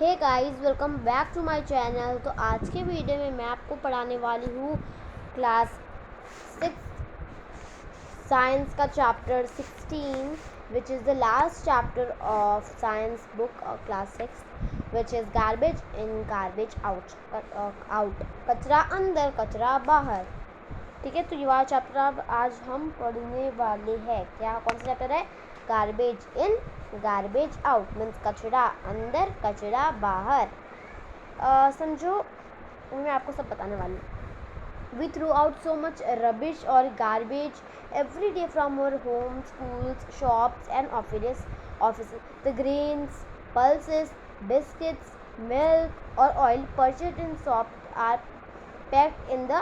Hey guys, welcome back to my channel. तो आज के वीडियो में मैं आपको पढ़ाने वाली हूँ क्लास 6 साइंस का chapter 16 which is the last chapter of science book of class 6 which is garbage in garbage out, कचरा अंदर कचरा बाहर। ठीक है, तो ये वाला चैप्टर अब आज हम पढ़ने वाले हैं। क्या कौन सा चैप्टर है? Garbage in garbage out means कचरा अंदर कचरा बाहर। समझो, मैं आपको सब बताने वाली हूँ। We throw out so much rubbish और garbage every day from our home, schools, shops and office. The grains, pulses, biscuits, milk और oil purchased in shops are packed in the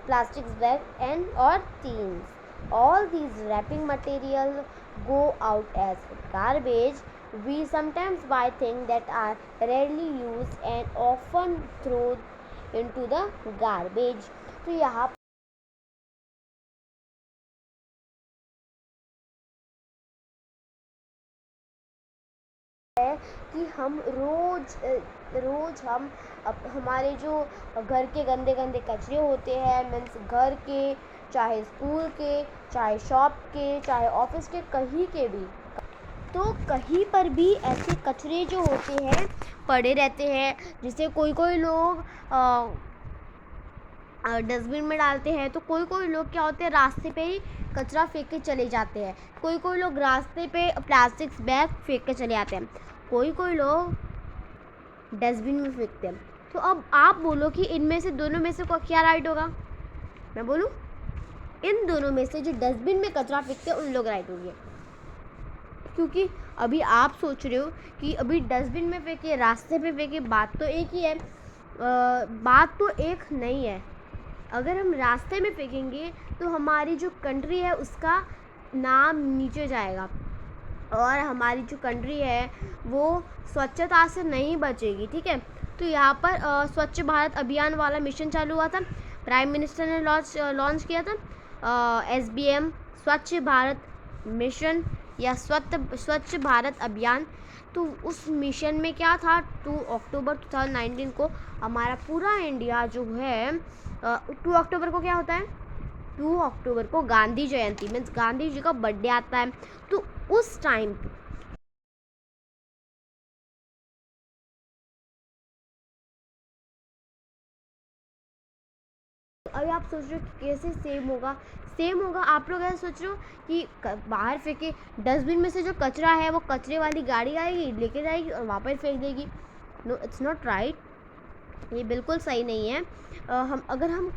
plastic bag and or tins. All these wrapping material go out as garbage. We sometimes buy things that are rarely used and often thrown into the garbage. तो यहाँ है कि हम रोज़ हम हमारे जो घर के गंदे गंदे कचरे होते हैं, मीन्स घर के, चाहे स्कूल के, चाहे शॉप के, चाहे ऑफिस के, कहीं के भी, तो कहीं पर भी ऐसे कचरे जो होते हैं पड़े रहते हैं, जिसे कोई लोग डस्टबिन में डालते हैं, तो कोई लोग क्या होते हैं, रास्ते पे ही कचरा फेंक के चले जाते हैं। कोई लोग रास्ते पे प्लास्टिक बैग फेंक के चले आते हैं, कोई लोग डस्टबिन में फेंकते हैं। तो अब आप बोलो कि इनमें से दोनों में से क्या राइट होगा? मैं बोलूँ, इन दोनों में से जो डस्टबिन में कचरा फेंकते हैं उन लोग राइट होंगे, क्योंकि अभी आप सोच रहे हो कि अभी डस्टबिन में फेंके, रास्ते पे फेंके, बात तो एक ही है। बात तो एक नहीं है। अगर हम रास्ते में फेंकेंगे तो हमारी जो कंट्री है उसका नाम नीचे जाएगा, और हमारी जो कंट्री है वो स्वच्छता से नहीं बचेगी। ठीक है, तो यहाँ पर स्वच्छ भारत अभियान वाला मिशन चालू हुआ था, प्राइम मिनिस्टर ने लॉन्च किया था SBM, स्वच्छ भारत मिशन या स्वच्छ भारत अभियान। तो उस मिशन में क्या था, 2 अक्टूबर 2019 को हमारा पूरा इंडिया जो है 2 अक्टूबर को क्या होता है, 2 अक्टूबर को गांधी जयंती मीन्स गांधी जी का बर्थडे आता है। तो उस टाइम अभी आप सोच रहे हो कि कैसे सेम होगा। आप लोग ऐसा सोच रहे हो कि बाहर फेंके, डस्टबिन में से जो कचरा है वो कचरे वाली गाड़ी आएगी, लेके जाएगी और वहाँ पर फेंक देगी। नो, इट्स नॉट राइट, ये बिल्कुल सही नहीं है। अगर हम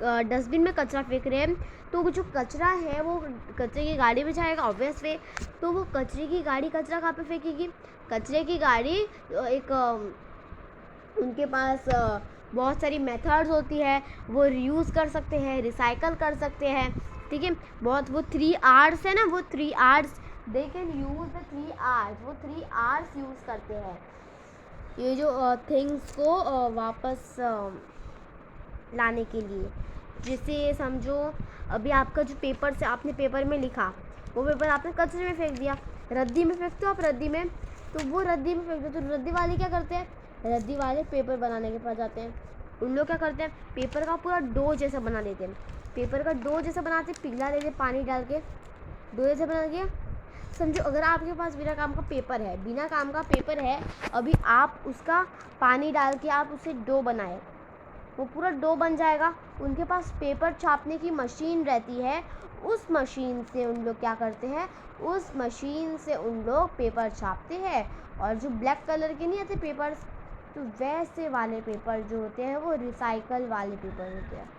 डस्टबिन में कचरा फेंक रहे हैं तो जो कचरा है वो कचरे की गाड़ी में जाएगा ऑब्वियस वे। तो वो कचरे की गाड़ी कचरा कहाँ पे फेंकेगी? कचरे की गाड़ी एक उनके पास बहुत सारी मेथड्स होती है, वो रीयूज़ कर सकते हैं, रिसाइकल कर सकते हैं। ठीक है, बहुत वो 3 आवर्स है ना, वो 3 hours they can use the 3 hours, वो 3 आवर्स यूज़ करते हैं ये जो थिंग्स को वापस लाने के लिए। जैसे समझो, अभी आपका जो पेपर से आपने पेपर में लिखा, वो पेपर आपने कचरे में फेंक दिया, रद्दी में फेंकते हो आप, रद्दी में, तो वो रद्दी में फेंक दो। तो रद्दी वाले क्या करते हैं? रद्दी वाले पेपर बनाने के पास जाते हैं। उन लोग क्या करते हैं, पेपर का पूरा डो जैसा बना देते हैं। पेपर का डो जैसा बनाते, पिघला देते पानी डाल के, डो जैसा बना दिया। समझो, अगर आपके पास बिना काम का पेपर है, अभी आप उसका पानी डाल के आप उसे डो बनाए, वो पूरा डो बन जाएगा। उनके पास पेपर छापने की मशीन रहती है, उस मशीन से उन लोग क्या करते हैं, उस मशीन से उन लोग पेपर छापते हैं। और जो ब्लैक कलर के नहीं आते पेपर्स, तो वैसे वाले पेपर जो होते हैं वो रिसाइकल वाले पेपर होते हैं।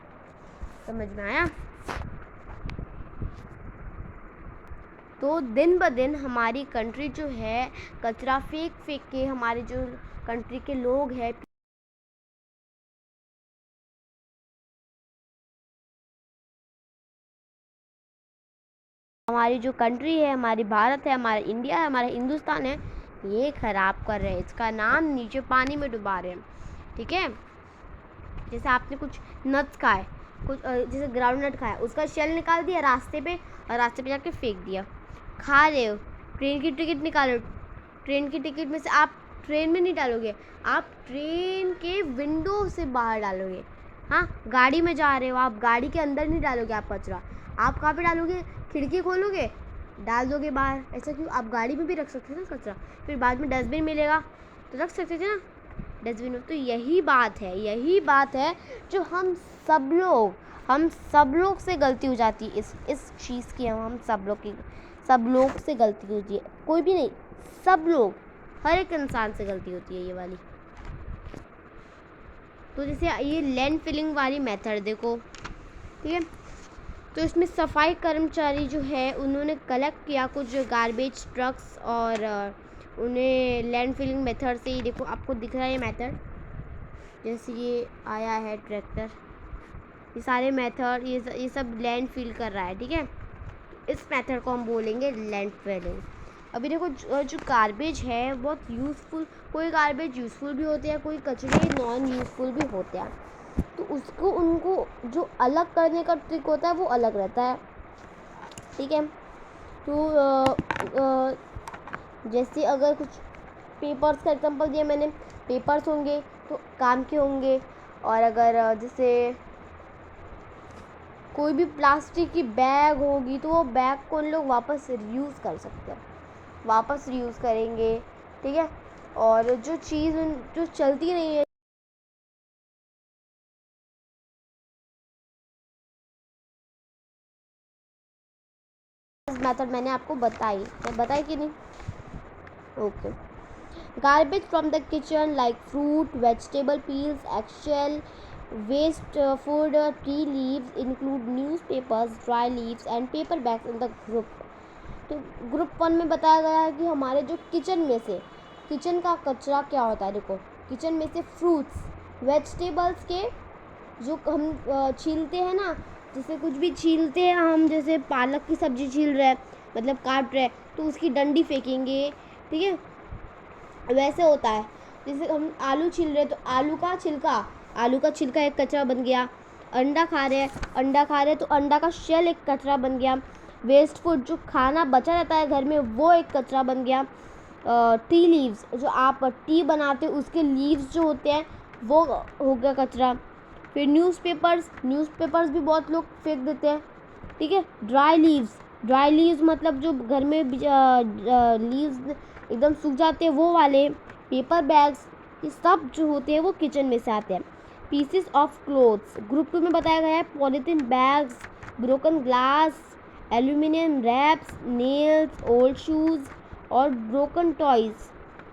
समझ में आया? तो दिन ब दिन हमारी कंट्री जो है कचरा फेंक के, हमारे जो कंट्री के लोग हैं, हमारी जो कंट्री है, हमारी भारत है, हमारा इंडिया है, हमारा हिंदुस्तान है, ये ख़राब कर रहे हैं, इसका नाम नीचे पानी में डुबा रहे हैं। ठीक है, जैसे आपने कुछ नट्स खाए, कुछ जैसे ग्राउंड नट खाया, उसका शेल निकाल दिया रास्ते पे, और रास्ते पे जाके फेंक दिया। खा रहे हो, ट्रेन की टिकट निकालो, ट्रेन की टिकट में से आप ट्रेन में नहीं डालोगे, आप ट्रेन के विंडो से बाहर डालोगे। हाँ, गाड़ी में जा रहे हो आप, गाड़ी के अंदर नहीं डालोगे आप कचरा। आप कहाँ पे डालोगे? खिड़की खोलोगे, डाल दोगे बाहर। ऐसा क्यों? आप गाड़ी में भी रख सकते थे ना कचरा, फिर बाद में डस्टबिन मिलेगा तो रख सकते थे ना डस्टबिन में। तो यही बात है जो हम सब लोग से गलती हो जाती है। इस चीज़ की हम सब लोग से गलती होती है, कोई भी नहीं, सब लोग, हर एक इंसान से गलती होती है ये वाली। तो जैसे ये लैंड फिलिंग वाली मेथड देखो, ठीक है। तो इसमें सफाई कर्मचारी जो है उन्होंने कलेक्ट किया कुछ गार्बेज ट्रक्स और उन्हें लैंड फिलिंग मेथड से ही, देखो आपको दिख रहा है ये मेथड, जैसे ये आया है ट्रैक्टर, ये सारे मेथड, ये सब लैंड फिल कर रहा है, ठीक है। इस मेथड को हम बोलेंगे लैंड फिलिंग। अभी देखो जो गार्बेज है बहुत यूज़फुल, कोई गार्बेज यूज़फुल भी होते हैं, कोई कचरे नॉन यूज़फुल भी होते हैं। तो उसको उनको जो अलग करने का ट्रिक होता है वो अलग रहता है, ठीक है। तो जैसे अगर कुछ पेपर्स का एग्जांपल दिया मैंने, पेपर्स होंगे तो काम के होंगे। और अगर जैसे कोई भी प्लास्टिक की बैग होगी तो वो बैग को उन लोग वापस रीयूज़ कर सकते हैं, वापस रीयूज़ करेंगे, ठीक है। और जो चीज़ जो चलती नहीं है, मेथड मैंने आपको बताई कि नहीं? Okay. Garbage from the kitchen like fruit, vegetable peels, eggshell, waste food, tea leaves include newspapers, dry leaves and paper bags in the group। तो ग्रुप 1 में बताया गया है कि हमारे जो किचन का कचरा क्या होता है। देखो, किचन में से फ्रूट्स, वेजिटेबल्स के जो हम छीलते हैं ना, जैसे कुछ भी छीलते हैं हम, जैसे पालक की सब्ज़ी छील रहे हैं, मतलब काट रहे हैं, तो उसकी डंडी फेंकेंगे, ठीक है। वैसे होता है, जैसे हम आलू छील रहे हैं तो आलू का छिलका एक कचरा बन गया। अंडा खा रहे हैं तो अंडा का शेल एक कचरा बन गया। वेस्ट फूड, जो खाना बचा रहता है घर में, वो एक कचरा बन गया। टी लीव्स, जो आप टी बनाते हो उसके लीव्स जो होते हैं वो हो गया कचरा। फिर न्यूज़पेपर्स भी बहुत लोग फेंक देते हैं, ठीक है। ड्राई लीव्स मतलब जो घर में लीव्स एकदम सूख जाते हैं वो वाले। पेपर बैग्स, ये सब जो होते हैं वो किचन में से आते हैं। पीसेस ऑफ क्लोथ्स, ग्रुप 2 में बताया गया है polythene bags, broken glass, aluminium wraps, nails, old shoes और ब्रोकन टॉयज़।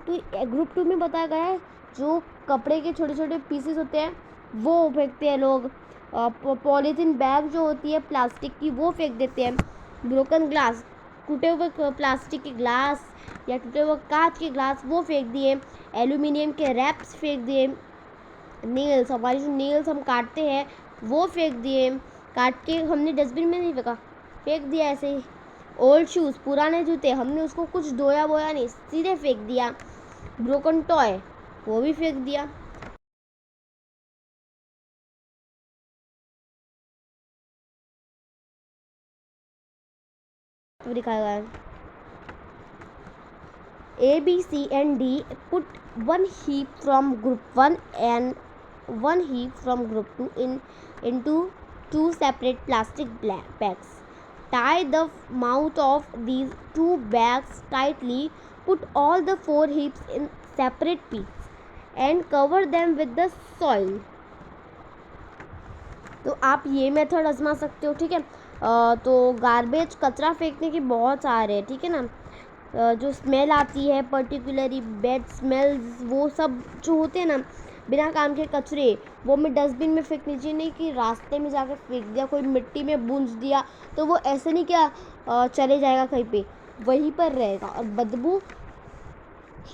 तो ग्रुप 2 में बताया गया है जो कपड़े के छोटे छोटे पीसेस होते हैं वो फेंकते हैं लोग। पॉलीथीन बैग जो होती है प्लास्टिक की वो फेंक देते हैं। ब्रोकन ग्लास, टूटे हुए प्लास्टिक के ग्लास या टूटे हुए कांच के ग्लास वो फेंक दिए। एल्यूमिनियम के रैप्स फेंक दिए। नेल्स, हमारी जो नेल्स हम काटते हैं वो फेंक दिए, काट के हमने डस्टबिन में नहीं फेंक दिया ऐसे ही। ओल्ड शूज़, पुराने जूते, हमने उसको कुछ धोया बोया नहीं, सीधे फेंक दिया। ब्रोकन टॉय, वो भी फेंक दिया। तो दिखाया गया A, B, C and D put one heap from group 1 and one heap from group 2 into two separate plastic bags. Tie the mouth of these two bags tightly. Put all the 4 heaps in separate pits and cover them with the soil. तो आप ये method आजमा सकते हो, ठीक है। तो garbage, कचरा फेंकने के बहुत सारे हैं, ठीक है ना। जो स्मेल आती है पर्टिकुलरली बैड स्मेल्स, वो सब जो होते हैं ना बिना काम के कचरे, वो हमें डस्टबिन में फेंकनी चाहिए, नहीं कि रास्ते में जाकर फेंक दिया, कोई मिट्टी में बूंझ दिया तो वो ऐसे नहीं क्या चले जाएगा कहीं पे, वहीं पर रहेगा और बदबू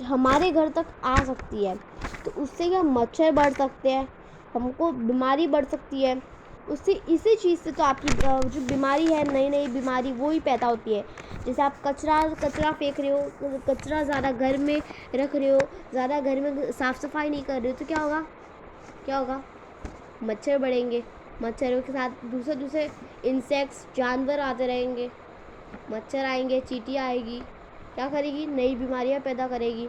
हमारे घर तक आ सकती है। तो उससे क्या मच्छर बढ़ सकते हैं, हमको बीमारी बढ़ सकती है उससे। इसी चीज़ से तो आपकी जो बीमारी है, नई नई बीमारी वो ही पैदा होती है। जैसे आप कचरा फेंक रहे हो, कचरा ज़्यादा घर में रख रहे हो, ज़्यादा घर में साफ़ सफाई नहीं कर रहे हो, तो क्या होगा? मच्छर बढ़ेंगे, मच्छरों के साथ दूसरे इंसेक्ट्स, जानवर आते रहेंगे, मच्छर आएंगे, चींटियाँ आएगी, क्या करेगी? नई बीमारियाँ पैदा करेगी।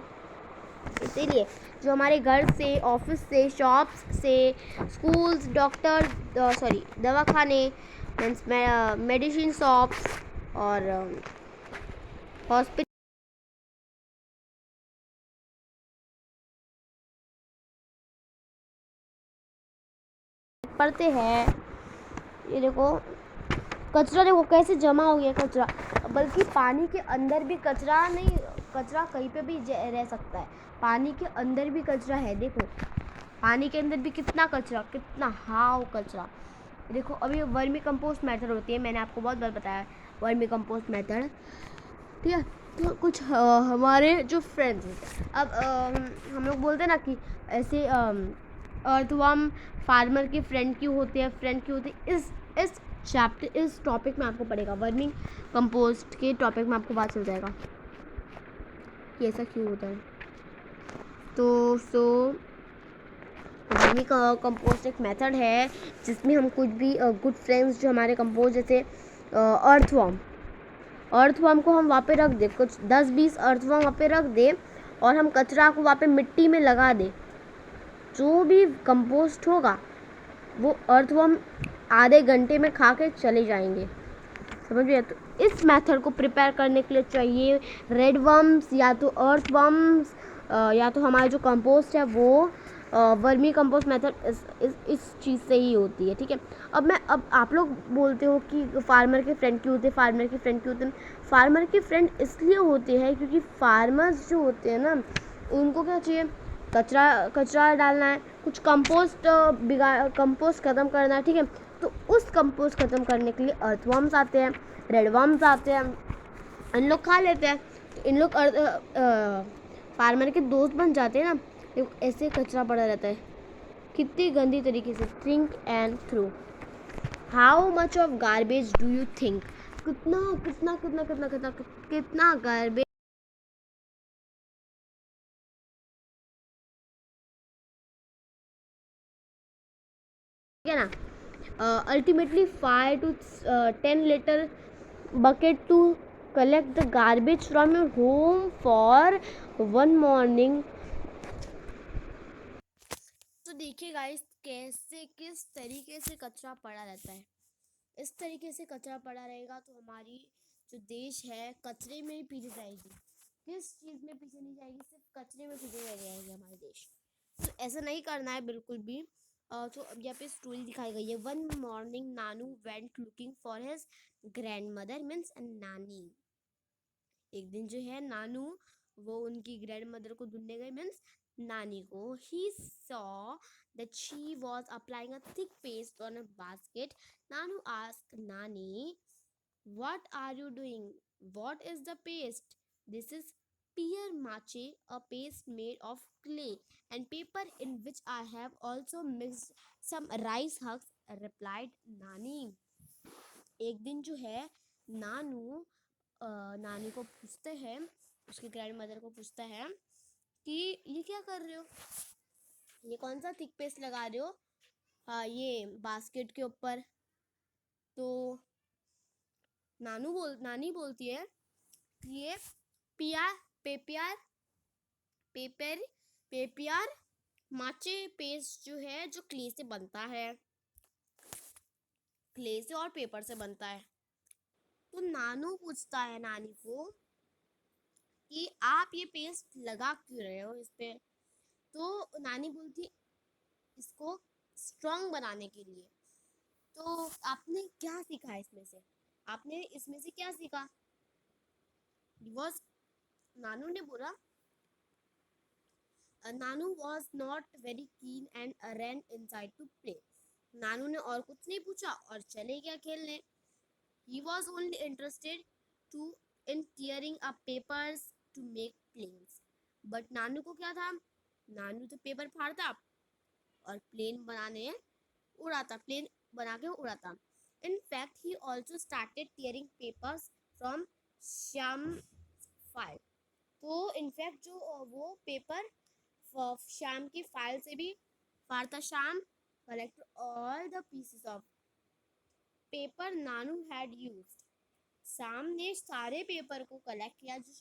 इसीलिए जो हमारे घर से, ऑफिस से, शॉप्स से, स्कूल्स, डॉक्टर, सॉरी दवाखाने, मीन्स मेडिसिन शॉप्स और हॉस्पिटल पड़ते हैं। ये देखो कचरा, देखो कैसे जमा हो गया कचरा, बल्कि पानी के अंदर भी कचरा नहीं, कचरा कहीं पे भी रह सकता है, पानी के अंदर भी कचरा है। देखो पानी के अंदर भी कितना कचरा, कितना हाव कचरा। देखो अभी वर्मी कंपोस्ट मेथड होती है, मैंने आपको बहुत बार बताया वर्मी कंपोस्ट मेथड, ठीक है। तो कुछ हमारे जो फ्रेंड्स हैं, अब हम लोग बोलते हैं ना कि ऐसे अर्थवर्म फार्मर के फ्रेंड क्यों होते हैं, फ्रेंड क्यों होते हैं, इस चैप्टर, इस टॉपिक में आपको पड़ेगा, वर्मिंग कंपोस्ट के टॉपिक में आपको बात चल जाएगा कि ऐसा क्यों होता है। तो वर्मी कंपोस्ट एक मेथड है जिसमें हम कुछ भी गुड फ्रेंड्स जो हमारे कंपोस्ट, जैसे अर्थवर्म को हम वहाँ पे रख दें, कुछ 10-20 अर्थवर्म वहाँ पे रख दें और हम कचरा को वहाँ पे मिट्टी में लगा दें, जो भी कंपोस्ट होगा वो अर्थवर्म आधे घंटे में खा के चले जाएंगे, समझ गए। तो इस मेथड को प्रिपेयर करने के लिए चाहिए रेड वर्म्स या तो अर्थ वर्म्स, या तो हमारा जो कंपोस्ट है वो वर्मी कंपोस्ट मेथड इस चीज़ से ही होती है, ठीक है। अब आप लोग बोलते हो कि फार्मर के फ्रेंड क्यों होते हैं, फार्मर के फ्रेंड क्यों होते हैं। फार्मर के फ्रेंड इसलिए होते हैं क्योंकि फार्मर्स जो होते हैं ना, उनको क्या चाहिए, कचरा डालना है, कुछ कंपोस्ट ख़त्म करना है, ठीक है। तो उस कंपोस्ट ख़त्म करने के लिए अर्थवर्म्स आते हैं, रेड वर्म्स आते हैं, इन लोग खा लेते हैं। तो इन लोग फार्मर के दोस्त बन जाते हैं ना। देखो ऐसे कचरा पड़ा रहता है कितनी गंदी तरीके से, think and throw, how much of garbage do you think, कितना कितना कितना कितना कितना कितना गार्बेज है ना। Ultimately 5 to 10 liter bucket to collect the garbage from your home for one morning। तो देखिए गाइस कैसे किस तरीके से कचरा पड़ा रहता है। इस तरीके से कचरा पड़ा रहेगा तो हमारी जो देश है कचरे में ही पीछे जाएगी। किस चीज़ में पीछे नहीं जाएगी, सिर्फ कचरे में पीछे रह जाएगी हमारे देश। तो ऐसा नहीं करना है बिल्कुल भी। तो अब यहाँ पे स्टोरी दिखाई गई है। One morning Nanu went looking for his grand mother means नानी। एक दिन जो है नानू वो उनकी ग्रैंड मदर को ढूंढने गए मीन्स नानी को। He saw that she was applying a thick paste on a basket. Nanu asked नानी, what are you doing? What is the paste? This is pear mache, a paste made of clay and paper in which I have also mixed some rice husks, replied Nani। एक दिन जो है नानू नानी को पूछते हैं, उसकी ग्रैंड मदर को पूछता है कि ये क्या कर रहे हो, ये कौन सा थिक पेस्ट लगा रहे हो ये बास्केट के ऊपर। तो नानी बोलती है ये पिया पेपियर पेपर पेपियर माचे पेस्ट जो है जो क्ले से बनता है, क्ले से और पेपर से बनता है। तो नानू पूछता है नानी को कि आप ये पेस्ट लगा क्यों रहे हो इस पे। तो नानी बोलती इसको स्ट्रॉन्ग बनाने के लिए। तो आपने क्या सीखा इसमें से, आपने इसमें से क्या सीखा। वॉज नानू ने बोला, Nanu was not very keen and ran inside to play. Nanu ने और कुछ नहीं पूछा और चले गया खेलने। He was only interested to in tearing up papers to make planes। But नानू को क्या था, नानू तो पेपर फाड़ता और प्लेन बनाने उड़ाता, प्लेन बना के उड़ाता। In fact, he also started tearing papers from Shyam file. तो इनफैक्ट जो वो पेपर श्याम की फाइल से भी फाड़ता। Shyam collected all the pieces of paper Nanu had used। Shyam ने सारे पेपर को कलेक्ट किया जो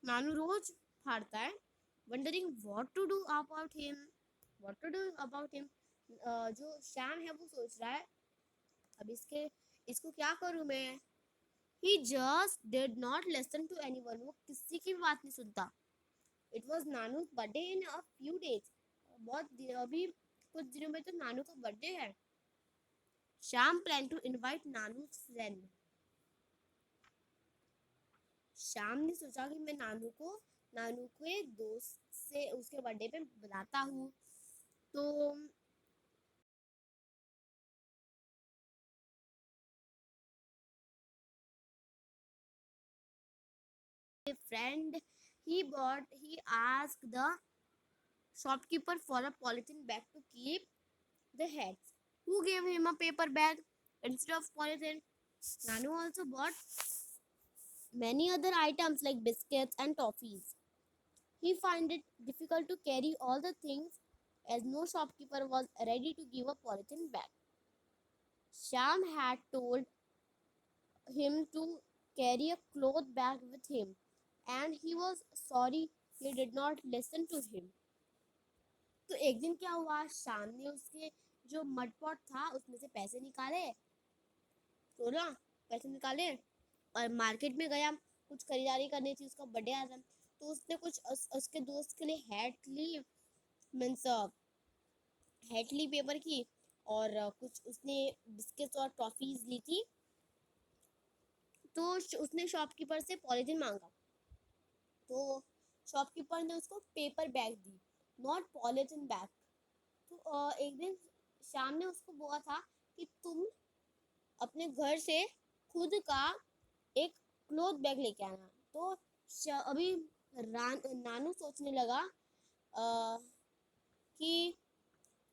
नानू रोज फाड़ता है। Wondering what to do about him, what to do about him. जो श्याम है वो सोच रहा है अब इसको क्या करूं मैं। He just did not listen to anyone, वो किसी की भी बात नहीं सुनता। It was Nanu birthday in a few days, अभी कुछ दिनों में तो नानू का बर्थडे है। Shyam plan to invite Nanu friend, Shyam ने सोचा कि मैं नानू के दोस्त से उसके बर्थडे पे बुलाता हूँ। तो friend, he asked the shopkeeper for a polythene bag to keep the heads, who gave him a paper bag instead of polythene. Nanu also bought many other items like biscuits and toffees. He found it difficult to carry all the things as no shopkeeper was ready to give a polythene bag. Sham had told him to carry a cloth bag with him, and he was sorry he did not listen to him. तो एक दिन क्या हुआ, शाम ने उसके जो mud pot था उसमें से पैसे निकाले, तो ना पैसे निकाले और मार्केट में गया, कुछ खरीदारी करनी थी, उसका बर्थडे आ रहा। तो उसने कुछ उसके दोस्त के लिए हैट ली, मीन्स हैट ली पेपर की, और कुछ उसने बिस्किट्स और टॉफीज ली थी। तो उसने शॉपकीपर से पॉलीथीन मांगा, तो शॉपकीपर ने उसको paper bag the, not polythene bag. तो एक दिन शाम ने उसको बोला था कि तुम अपने घर से खुद का एक क्लोथ बैग लेके आना। तो अभी नानू सोचने लगा कि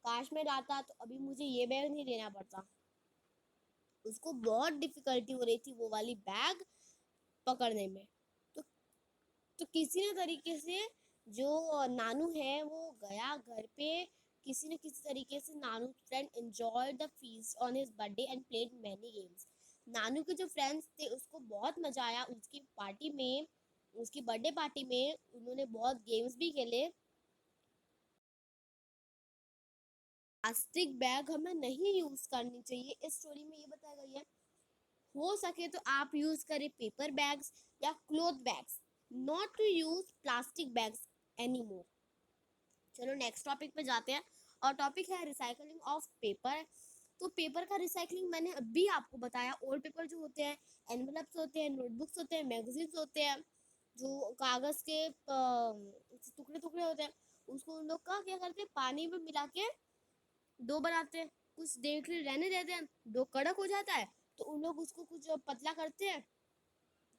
काश मैं लाता तो अभी मुझे ये बैग नहीं लेना पड़ता। उसको बहुत डिफिकल्टी हो रही थी वो वाली बैग पकड़ने में। तो किसी न तरीके से जो नानू है वो गया घर पे, किसी न किसी तरीके से Nanu friend enjoy the feast on his birthday and played many games. Nanu के जो फ्रेंड्स थे उसको बहुत मजा आया उसकी पार्टी में, उसकी बर्थडे पार्टी में उन्होंने बहुत गेम्स भी खेले। प्लास्टिक बैग हमें नहीं यूज करनी चाहिए, इस स्टोरी में ये बताया गया है। हो सके तो आप यूज करें पेपर बैग्स या cloth bags, not to use plastic bags any more. चलो नेक्स्ट टॉपिक पे जाते हैं, और टॉपिक है रिसाइकलिंग ऑफ पेपर। तो पेपर का रिसाइकलिंग मैंने अभी आपको बताया। ओल्ड पेपर जो होते हैं, एनवलप्स होते हैं, नोटबुक्स होते हैं, मैगजीन्स होते हैं, जो कागज के टुकड़े टुकड़े होते हैं, उसको उन लोग का क्या करते हैं, पानी में मिला के डो बनाते हैं, कुछ देर के लिए रहने देते हैं, डो कड़क हो जाता है तो उन लोग उसको कुछ पतला करते हैं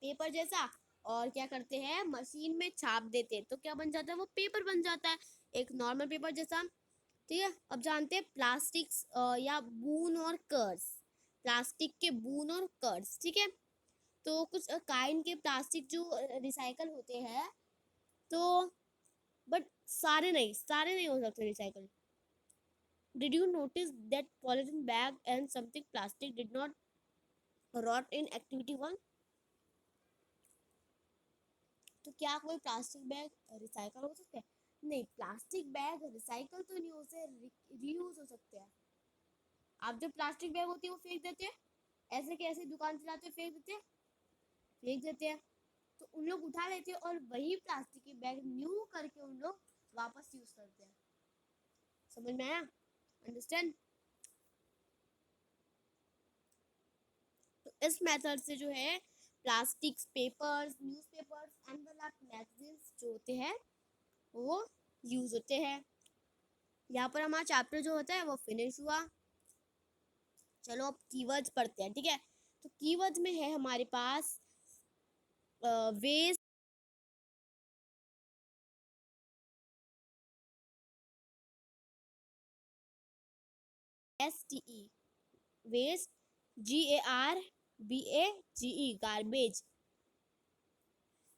पेपर जैसा, और क्या करते हैं मशीन में छाप देते हैं, तो क्या बन जाता है, वो पेपर बन जाता है एक नॉर्मल पेपर जैसा। ठीक है, अब जानते हैं प्लास्टिक्स या बून और कर्स, प्लास्टिक के बून और कर्स। ठीक है, तो कुछ काइंड के प्लास्टिक जो रिसाइकल होते हैं, तो बट सारे नहीं हो सकते recycle. Did you notice that polythene bag and something plastic did not rot in activity one? तो क्या कोई प्लास्टिक बैग रिसाइकल हो सकते हैं? नहीं, प्लास्टिक बैग रिसाइकल तो नहीं हो सकते, रीयूज हो सकते हैं। आप जो प्लास्टिक बैग होती है वो फेंक देते हैं, ऐसे के ऐसे दुकान चलाते फेंक देते हैं, तो उन लोग उठा लेते हैं और वही प्लास्टिक के बैग न्यू करके उन लोग वापस यूज करते हैं। समझ में आया? अंडरस्टैंड? तो इस मेथड से जो है plastics, papers, newspapers, envelope, magazines जो होते हैं वो यूज होते हैं। यहाँ पर हमारा चैप्टर जो होता है वो फिनिश हुआ। चलो अब कीवर्ड्स पढ़ते हैं। ठीक है, तो कीवर्ड्स में है हमारे पास waste, STE, waste, GARBAGE, garbage,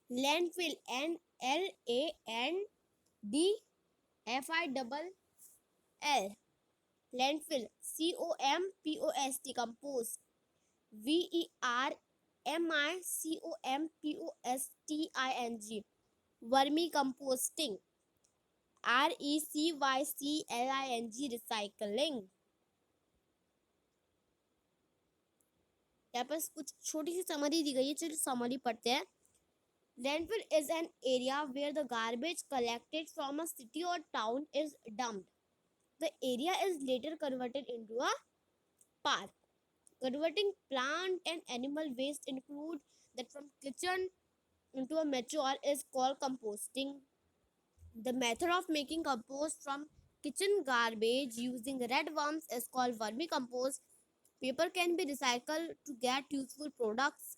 landfill, LANDFILL, landfill, COMPOST, compost, VERMICOMPOSTING, vermicomposting, RECYCLING, recycling. यहाँ पर कुछ छोटी सी समरी दी गई है, चलिए समरी पढ़ते हैं। Landfill is an area where the garbage collected from a city or town is dumped. The area is later converted into a park. Converting plant and animal waste include that from kitchen into a mature is called composting. The method of making compost from kitchen garbage using red worms is called vermicompost. Paper can be recycled to get useful products.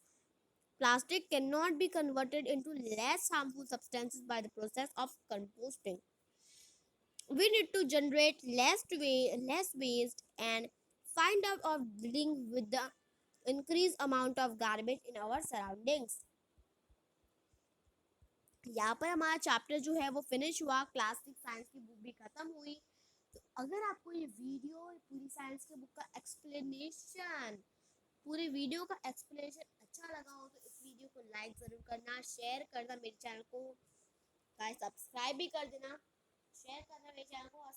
Plastic cannot be converted into less harmful substances by the process of composting. We need to generate less waste and find out of dealing with the increased amount of garbage in our surroundings. यहाँ पर हमारा chapter जो है वो finish हुआ, class 6 science की book भी खत्म हुई। तो अगर आपको ये वीडियो पूरी साइंस की बुक का एक्सप्लेनेशन, पूरे वीडियो का एक्सप्लेनेशन अच्छा लगा हो तो इस वीडियो को लाइक ज़रूर करना, शेयर करना, मेरे चैनल को गाइस सब्सक्राइब भी कर देना, शेयर करना मेरे चैनल को और